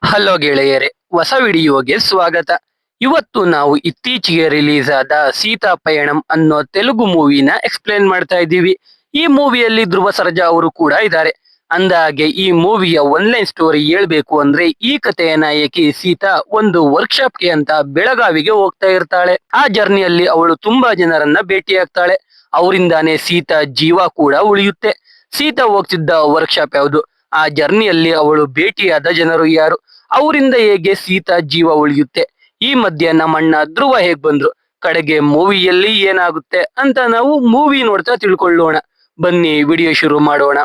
Hello ಗೆಳೆಯರೆ, ಹೊಸ ವಿಡಿಯೋಗೆ ಸ್ವಾಗತ. ಇವತ್ತು ನಾವು ಇತ್ತೀಚೆಗೆ ರಿಲೀಸ್ ಆದ ಸೀತಾ ಪಯಣಂ ಅನ್ನೋ ತೆಲುಗು ಮೂವಿನ ಎಕ್ಸ್ಪ್ಲೇನ್ ಮಾಡ್ತಾ ಇದ್ದೀವಿ. ಈ ಮೂವಿಯಲ್ಲಿ ಧ್ರುವ ಸರ್ಜಾ ಅವರು ಕೂಡ ಇದ್ದಾರೆ. ಅಂದಹಾಗೆ ಈ ಮೂವಿಯ ಒನ್ಲೈನ್ ಸ್ಟೋರಿ ಹೇಳ್ಬೇಕು ಅಂದ್ರೆ, ಈ ಕಥೆಯ ನಾಯಕಿ ಸೀತಾ ಒಂದು ವರ್ಕ್ಶಾಪ್ಗೆ ಅಂತ ಬೆಳಗಾವಿಗೆ ಹೋಗ್ತಾ ಇರ್ತಾಳೆ. ಆ ಜರ್ನಿಯಲ್ಲಿ ಅವಳು ತುಂಬಾ ಜನರನ್ನ ಭೇಟಿಯಾಗ್ತಾಳೆ. ಅವರಿಂದಾನೇ ಸೀತಾ ಜೀವ ಕೂಡ ಉಳಿಯುತ್ತೆ. ಸೀತಾ ಹೋಗ್ತಿದ್ದ ವರ್ಕ್ಶಾಪ್ ಯಾವುದು, ಆ ಜರ್ನಿಯಲ್ಲಿ ಅವಳು ಭೇಟಿಯಾದ ಜನರು ಯಾರು, ಅವರಿಂದ ಹೇಗೆ ಸೀತಾ ಜೀವ ಉಳಿಯುತ್ತೆ, ಈ ಮಧ್ಯೆ ನಮ್ಮಣ್ಣ ಧ್ರುವ ಹೇಗ್ ಬಂದ್ರು, ಕಡೆಗೆ ಮೂವಿಯಲ್ಲಿ ಏನಾಗುತ್ತೆ ಅಂತ ನಾವು ಮೂವಿ ನೋಡ್ತಾ ತಿಳ್ಕೊಳ್ಳೋಣ. ಬನ್ನಿ ವಿಡಿಯೋ ಶುರು ಮಾಡೋಣ.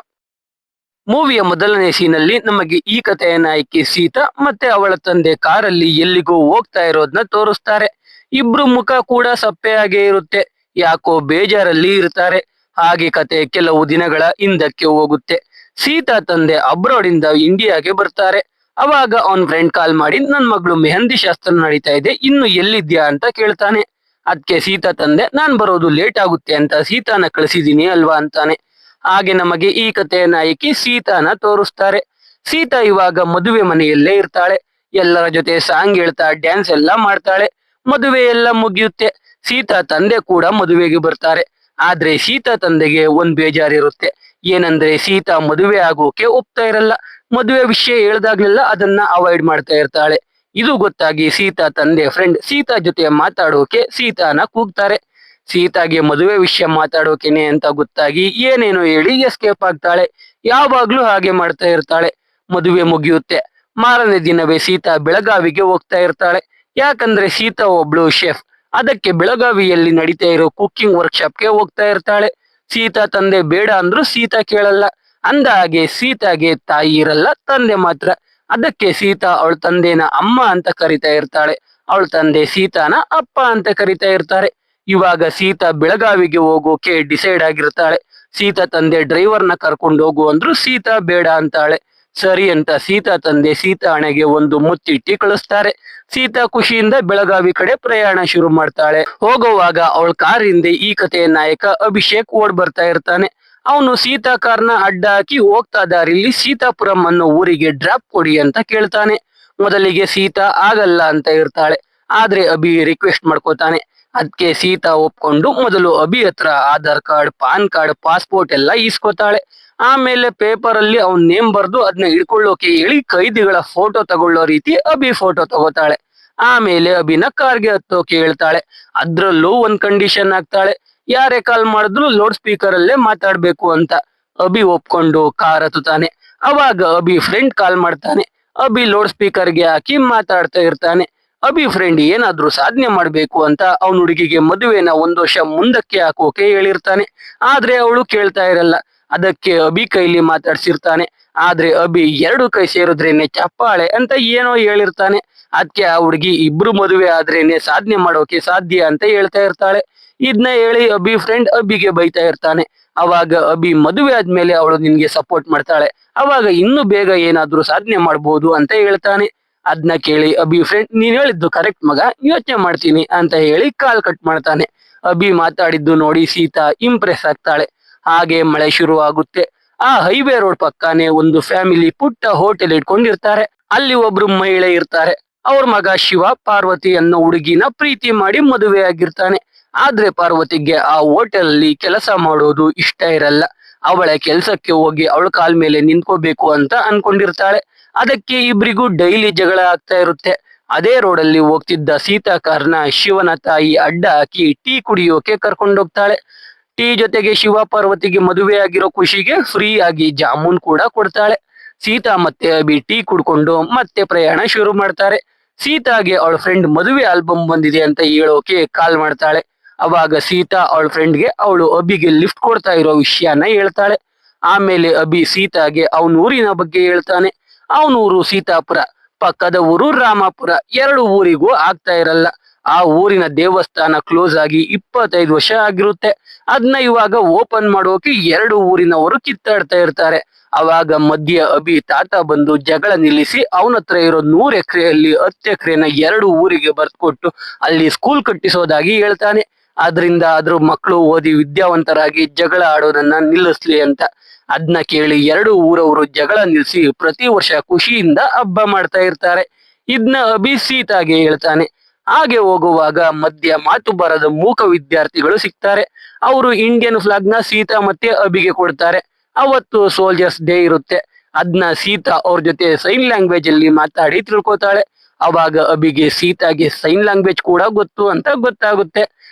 ಮೂವಿಯ ಮೊದಲನೇ ಸೀನಲ್ಲಿ ನಮಗೆ ಈ ಕಥೆಯ ನಾಯಕಿ ಸೀತಾ ಮತ್ತೆ ಅವಳ ತಂದೆ ಕಾರಲ್ಲಿ ಎಲ್ಲಿಗೋ ಹೋಗ್ತಾ ಇರೋದನ್ನ ತೋರಿಸ್ತಾರೆ. ಇಬ್ರು ಮುಖ ಕೂಡ ಸಪ್ಪೆಯಾಗೆ ಇರುತ್ತೆ, ಯಾಕೋ ಬೇಜಾರಲ್ಲಿ ಇರ್ತಾರೆ. ಹಾಗೆ ಕತೆ ಕೆಲವು ದಿನಗಳ ಹಿಂದಕ್ಕೆ ಹೋಗುತ್ತೆ. ಸೀತಾ ತಂದೆ ಅಬ್ರಾಡ್ ಇಂದ ಇಂಡಿಯಾಗೆ ಬರ್ತಾರೆ. ಅವಾಗ ಅವನ್ ಫ್ರೆಂಡ್ ಕಾಲ್ ಮಾಡಿ, ನನ್ ಮಗಳು ಮೆಹಂದಿ ಶಾಸ್ತ್ರ ನಡೀತಾ ಇದೆ, ಇನ್ನು ಎಲ್ಲಿದ್ಯಾ ಅಂತ ಕೇಳ್ತಾನೆ. ಅದಕ್ಕೆ ಸೀತಾ ತಂದೆ, ನಾನ್ ಬರೋದು ಲೇಟ್ ಆಗುತ್ತೆ ಅಂತ ಸೀತಾನ ಕಳಿಸಿದೀನಿ ಅಲ್ವಾ ಅಂತಾನೆ. ಹಾಗೆ ನಮಗೆ ಈ ಕಥೆಯ ನಾಯಕಿ ಸೀತಾನ ತೋರಿಸ್ತಾರೆ. ಸೀತಾ ಇವಾಗ ಮದುವೆ ಮನೆಯಲ್ಲೇ ಇರ್ತಾಳೆ. ಎಲ್ಲರ ಜೊತೆ ಸಾಂಗ್ ಹೇಳ್ತಾ ಡ್ಯಾನ್ಸ್ ಎಲ್ಲ ಮಾಡ್ತಾಳೆ. ಮದುವೆ ಎಲ್ಲ ಮುಗಿಯುತ್ತೆ. ಸೀತಾ ತಂದೆ ಕೂಡ ಮದುವೆಗೆ ಬರ್ತಾರೆ. ಆದ್ರೆ ಸೀತಾ ತಂದೆಗೆ ಒಂದ್ ಬೇಜಾರಿರುತ್ತೆ. ಏನಂದ್ರೆ ಸೀತಾ ಮದುವೆ ಆಗೋಕೆ ಒಪ್ತಾ ಇರಲ್ಲ. ಮದುವೆ ವಿಷಯ ಹೇಳ್ದಾಗ್ಲೆಲ್ಲ ಅದನ್ನ ಅವಾಯ್ಡ್ ಮಾಡ್ತಾ ಇರ್ತಾಳೆ. ಇದು ಗೊತ್ತಾಗಿ ಸೀತಾ ತಂದೆ ಫ್ರೆಂಡ್ ಸೀತಾ ಜೊತೆ ಮಾತಾಡೋಕೆ ಸೀತಾನ ಕೂಗ್ತಾರೆ. ಸೀತಾಗೆ ಮದುವೆ ವಿಷಯ ಮಾತಾಡೋಕೆನೆ ಅಂತ ಗೊತ್ತಾಗಿ ಏನೇನೋ ಹೇಳಿ ಎಸ್ಕೇಪ್ ಆಗ್ತಾಳೆ. ಯಾವಾಗ್ಲೂ ಹಾಗೆ ಮಾಡ್ತಾ ಇರ್ತಾಳೆ. ಮದುವೆ ಮುಗಿಯುತ್ತೆ. ಮಾರನೇ ದಿನವೇ ಸೀತಾ ಬೆಳಗಾವಿಗೆ ಹೋಗ್ತಾ ಇರ್ತಾಳೆ. ಯಾಕಂದ್ರೆ ಸೀತಾ ಒಬ್ಳು ಶೆಫ್. ಅದಕ್ಕೆ ಬೆಳಗಾವಿಯಲ್ಲಿ ನಡೀತಾ ಇರೋ ಕುಕ್ಕಿಂಗ್ ವರ್ಕ್ಶಾಪ್ಗೆ ಹೋಗ್ತಾ ಇರ್ತಾಳೆ. ಸೀತಾ ತಂದೆ ಬೇಡ ಅಂದ್ರು ಸೀತಾ ಕೇಳಲ್ಲ. ಅಂದ ಹಾಗೆ ಸೀತಾಗೆ ತಾಯಿ ಇರಲ್ಲ, ತಂದೆ ಮಾತ್ರ. ಅದಕ್ಕೆ ಸೀತಾ ಅವಳ ತಂದೆನ ಅಮ್ಮ ಅಂತ ಕರಿತಾ ಇರ್ತಾಳೆ. ಅವಳ ತಂದೆ ಸೀತಾನ ಅಪ್ಪ ಅಂತ ಕರಿತಾ ಇರ್ತಾರೆ. ಇವಾಗ ಸೀತಾ ಬೆಳಗಾವಿಗೆ ಹೋಗೋಕೆ ಡಿಸೈಡ್ ಆಗಿರ್ತಾಳೆ. ಸೀತಾ ತಂದೆ ಡ್ರೈವರ್ನ ಕರ್ಕೊಂಡು ಹೋಗು ಅಂದ್ರು ಸೀತಾ ಬೇಡ ಅಂತಾಳೆ. ಸರಿ ಅಂತ ಸೀತಾ ತಂದೆ ಸೀತಾ ಹಣೆಗೆ ಒಂದು ಮುತ್ತಿಟ್ಟಿ ಕಳಿಸ್ತಾರೆ. ಸೀತಾ ಖುಷಿಯಿಂದ ಬೆಳಗಾವಿ ಕಡೆ ಪ್ರಯಾಣ ಶುರು ಮಾಡ್ತಾಳೆ. ಹೋಗುವಾಗ ಅವಳ ಕಾರ್ ಹಿಂದೆ ಈ ಕಥೆಯ ನಾಯಕ ಅಭಿಷೇಕ್ ಓಡ್ ಬರ್ತಾ ಇರ್ತಾನೆ. ಅವನು ಸೀತಾ ಕಾರ್ನ ಅಡ್ಡ ಹಾಕಿ ಹೋಗ್ತಾ ದಾರಿಲಿ ಸೀತಾಪುರಂ ಅನ್ನೋ ಊರಿಗೆ ಡ್ರಾಪ್ ಕೊಡಿ ಅಂತ ಕೇಳ್ತಾನೆ. ಮೊದಲಿಗೆ ಸೀತಾ ಆಗಲ್ಲ ಅಂತ ಇರ್ತಾಳೆ. ಆದ್ರೆ ಅಭಿ ರಿಕ್ವೆಸ್ಟ್ ಮಾಡ್ಕೋತಾನೆ. ಅದಕ್ಕೆ ಸೀತಾ ಒಪ್ಕೊಂಡು ಮೊದಲು ಅಭಿ ಹತ್ರ Aadhaar card, PAN card, passport ಎಲ್ಲ ಇಸ್ಕೋತಾಳೆ. ಆಮೇಲೆ ಪೇಪರ್ ಅಲ್ಲಿ ಅವನ್ ನೇಮ್ ಬರ್ದು ಅದನ್ನ ಹಿಡ್ಕೊಳ್ಳೋಕೆ ಹೇಳಿ ಕೈದಿಗಳ ಫೋಟೋ ತಗೊಳ್ಳೋ ರೀತಿ ಅಭಿ ಫೋಟೋ ತಗೋತಾಳೆ. ಆಮೇಲೆ ಅಭಿನ ಕಾರ್ಗೆ ಹತ್ತೋಕೆ ಹೇಳ್ತಾಳೆ. ಅದ್ರಲ್ಲೂ ಒಂದ್ ಕಂಡೀಷನ್ ಹಾಕ್ತಾಳೆ, ಯಾರೇ ಕಾಲ್ ಮಾಡಿದ್ರು ಲೌಡ್ ಸ್ಪೀಕರ್ ಅಲ್ಲೇ ಮಾತಾಡ್ಬೇಕು ಅಂತ. ಅಭಿ ಒಪ್ಕೊಂಡು ಕಾರ್ ಹತ್ತುತ್ತಾನೆ. ಅವಾಗ ಅಭಿ ಫ್ರೆಂಡ್ ಕಾಲ್ ಮಾಡ್ತಾನೆ. ಅಭಿ ಲೌಡ್ ಸ್ಪೀಕರ್ಗೆ ಹಾಕಿ ಮಾತಾಡ್ತಾ ಇರ್ತಾನೆ. ಅಭಿ ಫ್ರೆಂಡ್ ಏನಾದ್ರೂ ಸಾಧನೆ ಮಾಡ್ಬೇಕು ಅಂತ ಅವನ ಹುಡುಗಿಗೆ ಮದುವೆನ 1 ವರ್ಷ ಮುಂದಕ್ಕೆ ಹಾಕೋಕೆ ಹೇಳಿರ್ತಾನೆ. ಆದ್ರೆ ಅವಳು ಕೇಳ್ತಾ ಇರಲ್ಲ. ಅದಕ್ಕೆ ಅಭಿ ಕೈಲಿ ಮಾತಾಡ್ಸಿರ್ತಾನೆ. ಆದ್ರೆ ಅಭಿ 2 ಕೈ ಸೇರಿದ್ರೇನೆ ಚಪ್ಪಾಳೆ ಅಂತ ಏನೋ ಹೇಳಿರ್ತಾನೆ. ಅದಕ್ಕೆ ಆ ಹುಡುಗಿ ಇಬ್ರು ಮದುವೆ ಆದ್ರೇನೆ ಸಾಧನೆ ಮಾಡೋಕೆ ಸಾಧ್ಯ ಅಂತ ಹೇಳ್ತಾ ಇರ್ತಾಳೆ. ಇದನ್ನ ಹೇಳಿ ಅಭಿ ಫ್ರೆಂಡ್ ಅಭಿಗೆ ಬೈತಾ ಇರ್ತಾನೆ. ಅವಾಗ ಅಭಿ ಮದುವೆ ಆದ್ಮೇಲೆ ಅವಳು ನಿನ್ಗೆ ಸಪೋರ್ಟ್ ಮಾಡ್ತಾಳೆ, ಅವಾಗ ಇನ್ನು ಬೇಗ ಏನಾದ್ರೂ ಸಾಧನೆ ಮಾಡ್ಬೋದು ಅಂತ ಹೇಳ್ತಾನೆ. ಅದನ್ನ ಕೇಳಿ ಅಭಿ ಫ್ರೆಂಡ್, ನೀನ್ ಹೇಳಿದ್ದು ಕರೆಕ್ಟ್ ಮಗ, ಯೋಚನೆ ಮಾಡ್ತೀನಿ ಅಂತ ಹೇಳಿ ಕಾಲ್ ಕಟ್ ಮಾಡ್ತಾನೆ. ಅಭಿ ಮಾತಾಡಿದ್ದು ನೋಡಿ ಸೀತಾ ಇಂಪ್ರೆಸ್ ಆಗ್ತಾಳೆ. ಹಾಗೆ ಮಳೆ ಶುರು ಆಗುತ್ತೆ. ಆ ಹೈವೇ ರೋಡ್ ಪಕ್ಕಾನೆ ಒಂದು ಫ್ಯಾಮಿಲಿ ಪುಟ್ಟ ಹೋಟೆಲ್ ಇಟ್ಕೊಂಡಿರ್ತಾರೆ. ಅಲ್ಲಿ ಒಬ್ರು ಮಹಿಳೆ ಇರ್ತಾರೆ. ಅವ್ರ ಮಗ ಶಿವ ಪಾರ್ವತಿ ಅನ್ನೋ ಹುಡುಗಿನ ಪ್ರೀತಿ ಮಾಡಿ ಮದುವೆ ಆಗಿರ್ತಾನೆ. ಆದ್ರೆ ಪಾರ್ವತಿಗೆ ಆ ಹೋಟೆಲ್ ಅಲ್ಲಿ ಕೆಲಸ ಮಾಡೋದು ಇಷ್ಟ ಇರಲ್ಲ. ಅವಳ ಕೆಲ್ಸಕ್ಕೆ ಹೋಗಿ ಅವಳ ಕಾಲ್ ಮೇಲೆ ನಿಂತ್ಕೋಬೇಕು ಅಂತ ಅನ್ಕೊಂಡಿರ್ತಾಳೆ. ಅದಕ್ಕೆ ಇಬ್ರಿಗೂ ಡೈಲಿ ಜಗಳ ಆಗ್ತಾ ಇರುತ್ತೆ. ಅದೇ ರೋಡಲ್ಲಿ ಹೋಗ್ತಿದ್ದ ಸೀತಾ ಕಾರ್ನ ಶಿವನ ತಾಯಿ ಅಡ್ಡ ಹಾಕಿ ಟೀ ಕುಡಿಯೋಕೆ ಕರ್ಕೊಂಡೋಗ್ತಾಳೆ. ಟೀ ಜೊತೆಗೆ ಶಿವ ಪಾರ್ವತಿಗೆ ಮದುವೆ ಆಗಿರೋ ಖುಷಿಗೆ ಫ್ರೀ ಆಗಿ ಜಾಮೂನ್ ಕೂಡ ಕೊಡ್ತಾಳೆ. ಸೀತಾ ಮತ್ತೆ ಅಭಿ ಟೀ ಕುಡ್ಕೊಂಡು ಮತ್ತೆ ಪ್ರಯಾಣ ಶುರು ಮಾಡ್ತಾರೆ. ಸೀತಾಗೆ ಅವಳ ಫ್ರೆಂಡ್ ಮದುವೆ ಆಲ್ಬಮ್ ಬಂದಿದೆ ಅಂತ ಹೇಳೋಕೆ ಕಾಲ್ ಮಾಡ್ತಾಳೆ. ಅವಾಗ ಸೀತಾ ಅವಳ ಫ್ರೆಂಡ್ಗೆ ಅವಳು ಅಭಿಗೆ ಲಿಫ್ಟ್ ಕೊಡ್ತಾ ಇರೋ ವಿಷಯನ ಹೇಳ್ತಾಳೆ. ಆಮೇಲೆ ಅಭಿ ಸೀತಾಗೆ ಅವನ ಊರಿನ ಬಗ್ಗೆ ಹೇಳ್ತಾನೆ. ಅವನ ಊರು ಸೀತಾಪುರ, ಪಕ್ಕದ ಊರು ರಾಮಾಪುರ. 2 ಊರಿಗೂ ಆಗ್ತಾ ಇರಲ್ಲ. ಆ ಊರಿನ ದೇವಸ್ಥಾನ ಕ್ಲೋಸ್ ಆಗಿ 25 ವರ್ಷ ಆಗಿರುತ್ತೆ. ಅದನ್ನ ಇವಾಗ ಓಪನ್ ಮಾಡೋಕೆ 2 ಊರಿನವರು ಕಿತ್ತಾಡ್ತಾ ಇರ್ತಾರೆ. ಅವಾಗ ಮಧ್ಯ ಅಭಿ ತಾತ ಬಂದು ಜಗಳ ನಿಲ್ಲಿಸಿ ಅವನ ಹತ್ರ ಇರೋ 100 ಎಕರೆಯಲ್ಲಿ 10 ಎಕರೆನ 2 ಊರಿಗೆ ಬರ್ಕೊಟ್ಟು ಅಲ್ಲಿ ಸ್ಕೂಲ್ ಕಟ್ಟಿಸೋದಾಗಿ ಹೇಳ್ತಾನೆ. ಆದ್ರಿಂದ ಅದ್ರ ಮಕ್ಕಳು ಓದಿ ವಿದ್ಯಾವಂತರಾಗಿ ಜಗಳ ಆಡೋದನ್ನ ನಿಲ್ಲಿಸ್ಲಿ ಅಂತ. ಅದ್ನ ಕೇಳಿ ಎರಡು ಊರವರು ಜಗಳ ನಿಲ್ಲಿಸಿ ಪ್ರತಿ ವರ್ಷ ಖುಷಿಯಿಂದ ಹಬ್ಬ ಮಾಡ್ತಾ ಇರ್ತಾರೆ. ಇದ್ನ ಅಭಿ ಸೀತಾಗೆ ಹೇಳ್ತಾನೆ. ಹಾಗೆ ಹೋಗುವಾಗ ಮಧ್ಯ ಮಾತು ಬರದ ಮೂಕ ವಿದ್ಯಾರ್ಥಿಗಳು ಸಿಗ್ತಾರೆ. ಅವರು ಇಂಡಿಯನ್ ಫ್ಲಾಗ್ ನ ಸೀತಾ ಮತ್ತೆ ಅಭಿಗೆ ಕೊಡ್ತಾರೆ. ಅವತ್ತು ಸೋಲ್ಜರ್ಸ್ ಡೇ ಇರುತ್ತೆ. ಅದ್ನ ಸೀತಾ ಅವ್ರ ಜೊತೆ ಸೈನ್ ಲ್ಯಾಂಗ್ವೇಜ್ ಅಲ್ಲಿ ಮಾತಾಡಿ ತಿಳ್ಕೊತಾಳೆ. ಅವಾಗ ಅಭಿಗೆ ಸೀತಾಗೆ ಸೈನ್ ಲ್ಯಾಂಗ್ವೇಜ್ ಕೂಡ ಗೊತ್ತು ಅಂತ ಗೊತ್ತಾಗುತ್ತೆ.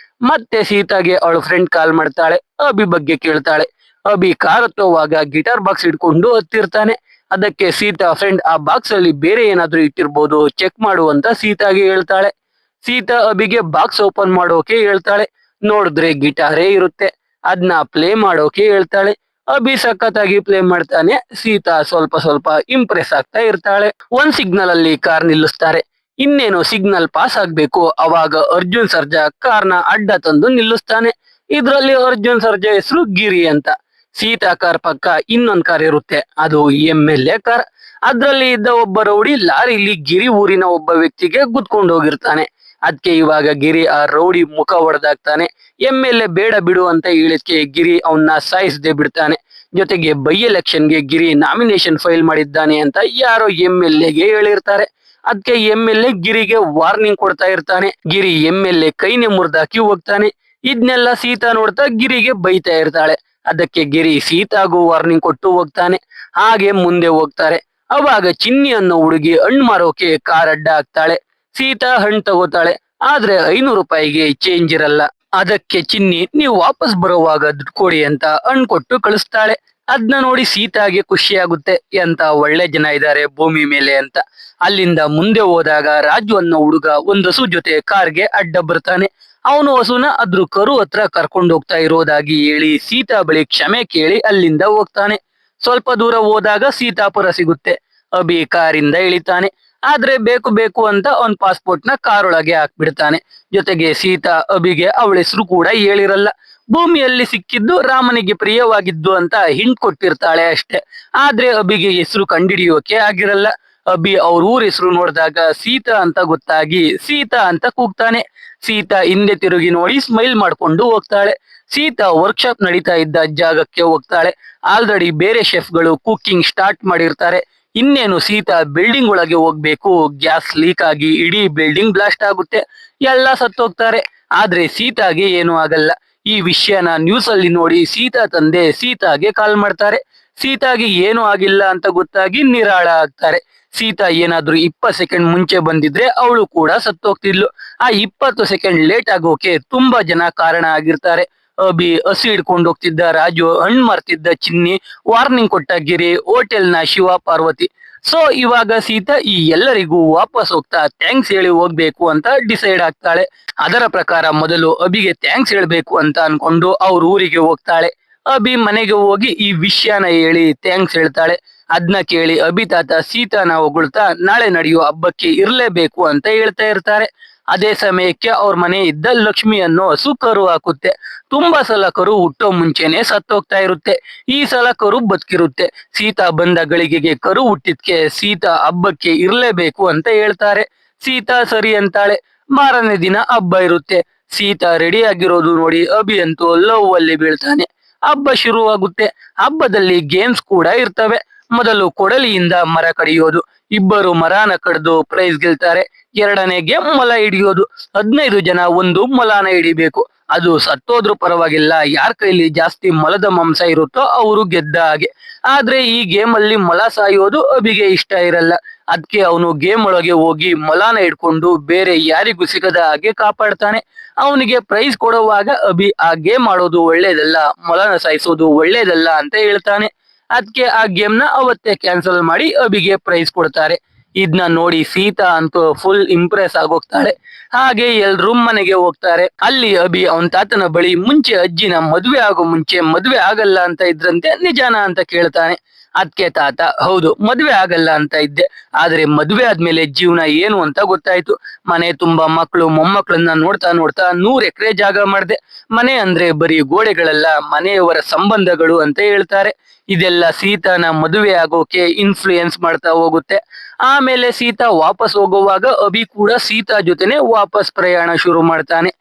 ಮತ್ತೆ ಸೀತಾಗೆ ಅವಳ ಫ್ರೆಂಡ್ ಕಾಲ್ ಮಾಡ್ತಾಳೆ, ಅಭಿ ಬಗ್ಗೆ ಕೇಳ್ತಾಳೆ. ಅಭಿ ಕಾರ್ ಹತ್ತುವಾಗ ಗಿಟಾರ್ ಬಾಕ್ಸ್ ಇಟ್ಕೊಂಡು ಹತ್ತಿರ್ತಾನೆ. ಅದಕ್ಕೆ ಸೀತಾ ಫ್ರೆಂಡ್ ಆ ಬಾಕ್ಸ್ ಅಲ್ಲಿ ಬೇರೆ ಏನಾದ್ರೂ ಇಟ್ಟಿರ್ಬೋದು, ಚೆಕ್ ಮಾಡು ಅಂತ ಸೀತಾಗೆ ಹೇಳ್ತಾಳೆ. ಸೀತಾ ಅಭಿಗೆ ಬಾಕ್ಸ್ ಓಪನ್ ಮಾಡೋಕೆ ಹೇಳ್ತಾಳೆ. ನೋಡಿದ್ರೆ ಗಿಟಾರೇ ಇರುತ್ತೆ. ಅದ್ನ ಪ್ಲೇ ಮಾಡೋಕೆ ಹೇಳ್ತಾಳೆ. ಅಭಿ ಸಖತ್ತಾಗಿ ಪ್ಲೇ ಮಾಡ್ತಾನೆ. ಸೀತಾ ಸ್ವಲ್ಪ ಸ್ವಲ್ಪ ಇಂಪ್ರೆಸ್ ಆಗ್ತಾ ಇರ್ತಾಳೆ. ಒಂದ್ ಸಿಗ್ನಲ್ ಅಲ್ಲಿ ಕಾರ್ ನಿಲ್ಲಿಸ್ತಾರೆ. ಇನ್ನೇನು ಸಿಗ್ನಲ್ ಪಾಸ್ ಆಗ್ಬೇಕು, ಅವಾಗ ಅರ್ಜುನ್ ಸರ್ಜಾ ಕಾರ್ನ ಅಡ್ಡ ತಂದು ನಿಲ್ಲಿಸ್ತಾನೆ. ಇದ್ರಲ್ಲಿ ಅರ್ಜುನ್ ಸರ್ಜಾ ಹೆಸರು ಗಿರಿ ಅಂತ. ಸೀತಾ ಕಾರ್ ಪಕ್ಕ ಇನ್ನೊಂದ್ ಕಾರ್ ಇರುತ್ತೆ, ಅದು MLA ಕಾರ್. ಅದ್ರಲ್ಲಿ ಇದ್ದ ಒಬ್ಬ ರೌಡಿ ಲಾರಿಲಿ ಗಿರಿ ಊರಿನ ಒಬ್ಬ ವ್ಯಕ್ತಿಗೆ ಗುದ್ಕೊಂಡು ಹೋಗಿರ್ತಾನೆ. ಅದಕ್ಕೆ ಇವಾಗ ಗಿರಿ ಆ ರೌಡಿ ಮುಖ ಹೊಡೆದಾಕ್ತಾನೆ. MLA ಬೇಡ ಬಿಡು ಅಂತ ಹೇಳಿದ್ಕೆ ಗಿರಿ ಅವನ್ನ ಸಾಯಿಸದೆ ಬಿಡ್ತಾನೆ. ಜೊತೆಗೆ ಬೈ ಎಲೆಕ್ಷನ್ಗೆ ಗಿರಿ ನಾಮಿನೇಷನ್ ಫೈಲ್ ಮಾಡಿದ್ದಾನೆ ಅಂತ ಯಾರೋ MLAಗೆ ಹೇಳಿರ್ತಾರೆ. ಅದಕ್ಕೆ MLA ಗಿರಿಗೆ ವಾರ್ನಿಂಗ್ ಕೊಡ್ತಾ ಇರ್ತಾನೆ. ಗಿರಿ MLA ಕೈನೇ ಮುರಿದಾಕಿ ಹೋಗ್ತಾನೆ. ಇದನ್ನೆಲ್ಲ ಸೀತಾ ನೋಡ್ತಾ ಗಿರಿಗೆ ಬೈತಾ ಇರ್ತಾಳೆ. ಅದಕ್ಕೆ ಗಿರಿ ಸೀತಾಗೂ ವಾರ್ನಿಂಗ್ ಕೊಟ್ಟು ಹೋಗ್ತಾನೆ. ಹಾಗೆ ಮುಂದೆ ಹೋಗ್ತಾರೆ. ಅವಾಗ ಚಿನ್ನಿ ಅನ್ನೋ ಹುಡುಗಿ ಹಣ್ಣು ಮಾರೋಕೆ ಕಾರ್ ಅಡ್ಡ ಹಾಕ್ತಾಳೆ. ಸೀತಾ ಹಣ್ಣು ತಗೋತಾಳೆ. ಆದ್ರೆ 500 ರೂಪಾಯಿಗೆ ಚೇಂಜ್ ಇರಲ್ಲ. ಅದಕ್ಕೆ ಚಿನ್ನಿ ನೀವು ವಾಪಸ್ ಬರುವಾಗ ದುಡ್ಡು ಕೊಡಿ ಅಂತ ಹಣ್ಣು ಕೊಟ್ಟು ಕಳಿಸ್ತಾಳೆ. ಅದ್ನ ನೋಡಿ ಸೀತಾಗೆ ಖುಷಿ ಆಗುತ್ತೆ, ಎಂತ ಒಳ್ಳೆ ಜನ ಇದ್ದಾರೆ ಭೂಮಿ ಮೇಲೆ ಅಂತ. ಅಲ್ಲಿಂದ ಮುಂದೆ ಹೋದಾಗ ರಾಜು ಅನ್ನೋ ಹುಡುಗ ಒಂದು ಹಸು ಜೊತೆ ಕಾರ್ಗೆ ಅಡ್ಡ ಬರ್ತಾನೆ. ಅವನು ಹಸುನ ಅದ್ರ ಕರು ಹತ್ರ ಕರ್ಕೊಂಡು ಹೋಗ್ತಾ ಇರೋದಾಗಿ ಹೇಳಿ ಸೀತಾ ಬಳಿ ಕ್ಷಮೆ ಕೇಳಿ ಅಲ್ಲಿಂದ ಹೋಗ್ತಾನೆ. ಸ್ವಲ್ಪ ದೂರ ಹೋದಾಗ ಸೀತಾಪುರ ಸಿಗುತ್ತೆ. ಅಭಿ ಕಾರಿಂದ ಇಳಿತಾನೆ. ಆದ್ರೆ ಬೇಕು ಬೇಕು ಅಂತ ಅವನ್ ಪಾಸ್ಪೋರ್ಟ್ ನ ಕಾರ್ ಒಳಗೆ ಹಾಕ್ಬಿಡ್ತಾನೆ. ಜೊತೆಗೆ ಸೀತಾ ಅಭಿಗೆ ಅವಳ ಹೆಸರು ಕೂಡ ಹೇಳಿರಲ್ಲ. ಭೂಮಿಯಲ್ಲಿ ಸಿಕ್ಕಿದ್ದು ರಾಮನಿಗೆ ಪ್ರಿಯವಾಗಿದ್ದು ಅಂತ ಹಿಂಟ್ ಕೊಟ್ಟಿರ್ತಾಳೆ ಅಷ್ಟೇ. ಆದ್ರೆ ಅಭಿಗೆ ಹೆಸರು ಕಂಡಿಡಿಯೋಕೆ ಆಗಿರಲ್ಲ. ಅಭಿ ಅವ್ರ ಊರ್ ಹೆಸರು ನೋಡಿದಾಗ ಸೀತಾ ಅಂತ ಗೊತ್ತಾಗಿ ಸೀತಾ ಅಂತ ಕೂಗ್ತಾನೆ. ಸೀತಾ ಹಿಂದೆ ತಿರುಗಿ ನೋಡಿ ಸ್ಮೈಲ್ ಮಾಡ್ಕೊಂಡು ಹೋಗ್ತಾಳೆ. ಸೀತಾ ವರ್ಕ್ಶಾಪ್ ನಡೀತಾ ಇದ್ದ ಜಾಗಕ್ಕೆ ಹೋಗ್ತಾಳೆ. ಆಲ್ರೆಡಿ ಬೇರೆ ಶೆಫ್ಗಳು ಕುಕಿಂಗ್ ಸ್ಟಾರ್ಟ್ ಮಾಡಿರ್ತಾರೆ. ಇನ್ನೇನು ಸೀತಾ ಬಿಲ್ಡಿಂಗ್ ಒಳಗೆ ಹೋಗ್ಬೇಕು. ಗ್ಯಾಸ್ ಲೀಕ್ ಆಗಿ ಇಡೀ ಬಿಲ್ಡಿಂಗ್ ಬ್ಲಾಸ್ಟ್ ಆಗುತ್ತೆ. ಎಲ್ಲ ಸತ್ತೋಗ್ತಾರೆ. ಆದ್ರೆ ಸೀತಾಗೆ ಏನು ಆಗಲ್ಲ. ಈ ವಿಷಯನ ನ್ಯೂಸ್ ಅಲ್ಲಿ ನೋಡಿ ಸೀತಾ ತಂದೆ ಸೀತಾಗೆ ಕಾಲ್ ಮಾಡ್ತಾರೆ. ಸೀತಾಗೆ ಏನು ಆಗಿಲ್ಲ ಅಂತ ಗೊತ್ತಾಗಿ ನಿರಾಳ ಆಗ್ತಾರೆ. ಸೀತಾ ಏನಾದ್ರೂ 20 ಸೆಕೆಂಡ್ ಮುಂಚೆ ಬಂದಿದ್ರೆ ಅವಳು ಕೂಡ ಸತ್ತೋಗ್ತಿದ್ಲು. ಆ 20 ಸೆಕೆಂಡ್ ಲೇಟ್ ಆಗೋಕೆ ತುಂಬಾ ಜನ ಕಾರಣ ಆಗಿರ್ತಾರೆ. ಅಭಿ ಹಸಿ ಹಿಡ್ಕೊಂಡು ಹೋಗ್ತಿದ್ದ ರಾಜು, ಹಣ್ಣು ಮಾರ್ತಿದ್ದ ಚಿನ್ನಿ, ವಾರ್ನಿಂಗ್ ಕೊಟ್ಟ ಗಿರಿ, ಹೋಟೆಲ್ನ ಶಿವ ಪಾರ್ವತಿ. ಸೊ ಇವಾಗ ಸೀತಾ ಈ ಎಲ್ಲರಿಗೂ ವಾಪಸ್ ಹೋಗ್ತಾ ಥ್ಯಾಂಕ್ಸ್ ಹೇಳಿ ಹೋಗ್ಬೇಕು ಅಂತ ಡಿಸೈಡ್ ಆಗ್ತಾಳೆ. ಅದರ ಪ್ರಕಾರ ಮೊದಲು ಅಭಿಗೆ ಥ್ಯಾಂಕ್ಸ್ ಹೇಳ್ಬೇಕು ಅಂತ ಅನ್ಕೊಂಡು ಅವ್ರ ಊರಿಗೆ ಹೋಗ್ತಾಳೆ. ಅಭಿ ಮನೆಗೆ ಹೋಗಿ ಈ ವಿಷಯನ ಹೇಳಿ ಥ್ಯಾಂಕ್ಸ್ ಹೇಳ್ತಾಳೆ. ಅದ್ನ ಕೇಳಿ ಅಭಿ ತಾತ ಸೀತಾನ ಹೊಗಳ್ತಾ ನಾಳೆ ನಡೆಯೋ ಹಬ್ಬಕ್ಕೆ ಇರ್ಲೇಬೇಕು ಅಂತ ಹೇಳ್ತಾ ಇರ್ತಾರೆ. ಅದೇ ಸಮಯಕ್ಕೆ ಅವ್ರ ಮನೆ ಇದ್ದ ಲಕ್ಷ್ಮಿ ಅನ್ನೋ ಹಸು ಕರು ಹಾಕುತ್ತೆ. ತುಂಬಾ ಸಲ ಕರು ಹುಟ್ಟೋ ಮುಂಚೆನೆ ಸತ್ತೋಗ್ತಾ ಇರುತ್ತೆ. ಈ ಸಲ ಕರು ಬದುಕಿರುತ್ತೆ. ಸೀತಾ ಬಂದ ಗಳಿಗೆಗೆ ಕರು ಹುಟ್ಟಿದ್ಕೆ ಸೀತಾ ಹಬ್ಬಕ್ಕೆ ಇರ್ಲೇಬೇಕು ಅಂತ ಹೇಳ್ತಾರೆ. ಸೀತಾ ಸರಿ ಅಂತಾಳೆ. ಮಾರನೇ ದಿನ ಹಬ್ಬ ಇರುತ್ತೆ. ಸೀತಾ ರೆಡಿ ಆಗಿರೋದು ನೋಡಿ ಅಭಿ ಅಂತೂ ಲವ್ ಅಲ್ಲಿ ಬೀಳ್ತಾನೆ. ಹಬ್ಬ ಶುರುವಾಗುತ್ತೆ. ಹಬ್ಬದಲ್ಲಿ ಗೇಮ್ಸ್ ಕೂಡ ಇರ್ತವೆ. ಮೊದಲು ಕೊಡಲಿಯಿಂದ ಮರ ಕಡಿಯೋದು. ಇಬ್ಬರು ಮರಾನ ಕಡ್ದು ಪ್ರೈಸ್ ಗೆಲ್ತಾರೆ. ಎರಡನೇ ಗೇಮ್ ಮೊಲ ಹಿಡಿಯೋದು. 15 ಜನ ಒಂದು ಮೊಲಾನ ಹಿಡಿಬೇಕು. ಅದು ಸತ್ತೋದ್ರೂ ಪರವಾಗಿಲ್ಲ, ಯಾರ ಕೈಲಿ ಜಾಸ್ತಿ ಮೊಲದ ಮಾಂಸ ಇರುತ್ತೋ ಅವರು ಗೆದ್ದ ಹಾಗೆ. ಆದ್ರೆ ಈ ಗೇಮ್ ಅಲ್ಲಿ ಮೊಲ ಸಾಯೋದು ಅಭಿಗೆ ಇಷ್ಟ ಇರಲ್ಲ. ಅದಕ್ಕೆ ಅವನು ಗೇಮ್ ಒಳಗೆ ಹೋಗಿ ಮೊಲಾನ ಹಿಡ್ಕೊಂಡು ಬೇರೆ ಯಾರಿಗೂ ಸಿಗದ ಹಾಗೆ ಕಾಪಾಡ್ತಾನೆ. ಅವನಿಗೆ ಪ್ರೈಸ್ ಕೊಡುವಾಗ ಅಭಿ ಆ ಗೇಮ್ ಆಡೋದು ಒಳ್ಳೇದಲ್ಲ, ಮೊಲನ ಸಾಯಿಸೋದು ಒಳ್ಳೇದಲ್ಲ ಅಂತ ಹೇಳ್ತಾನೆ. ಅದಕ್ಕೆ ಆ ಗೇಮ್ ನ ಅವತ್ತೇ ಕ್ಯಾನ್ಸಲ್ ಮಾಡಿ ಅಭಿಗೆ ಪ್ರೈಸ್ ಕೊಡ್ತಾರೆ. ಇದನ್ನ ನೋಡಿ ಸೀತಾ ಅಂತೂ ಫುಲ್ ಇಂಪ್ರೆಸ್ ಆಗೋಗ್ತಾಳೆ. ಹಾಗೆ ಎಲ್ರೂ ಮನೆಗೆ ಹೋಗ್ತಾರೆ. ಅಲ್ಲಿ ಅಭಿ ಅವನ್ ತಾತನ ಬಳಿ ಮುಂಚೆ ಅಜ್ಜಿನ ಮದ್ವೆ ಆಗೋ ಮುಂಚೆ ಮದ್ವೆ ಆಗಲ್ಲ ಅಂತ ಇದ್ರಂತೆ, ನಿಜಾನ ಅಂತ ಕೇಳ್ತಾನೆ. ಅದಕ್ಕೆ ತಾತ ಹೌದು ಮದ್ವೆ ಆಗಲ್ಲ ಅಂತ ಇದ್ದೆ, ಆದ್ರೆ ಮದ್ವೆ ಆದ್ಮೇಲೆ ಜೀವನ ಏನು ಅಂತ ಗೊತ್ತಾಯ್ತು. ಮನೆ ತುಂಬಾ ಮಕ್ಕಳು ಮೊಮ್ಮಕ್ಕಳನ್ನ ನೋಡ್ತಾ ನೋಡ್ತಾ 100 ಎಕರೆ ಜಾಗ ಮಾಡ್ದೆ. ಮನೆ ಅಂದ್ರೆ ಬರೀ ಗೋಡೆಗಳಲ್ಲ, ಮನೆಯವರ ಸಂಬಂಧಗಳು ಅಂತ ಹೇಳ್ತಾರೆ. ಇದೆಲ್ಲ ಸೀತಾನ ಮದುವೆ ಆಗೋಕೆ ಇನ್ಫ್ಲೂಯೆನ್ಸ್ ಮಾಡ್ತಾ ಹೋಗುತ್ತೆ. ಆಮೇಲೆ ಸೀತಾ ವಾಪಸ್ ಹೋಗುವಾಗ ಅಭಿ ಕೂಡ ಸೀತಾ ಜೊತೆನೆ ವಾಪಸ್ ಪ್ರಯಾಣ ಶುರು ಮಾಡ್ತಾನೆ.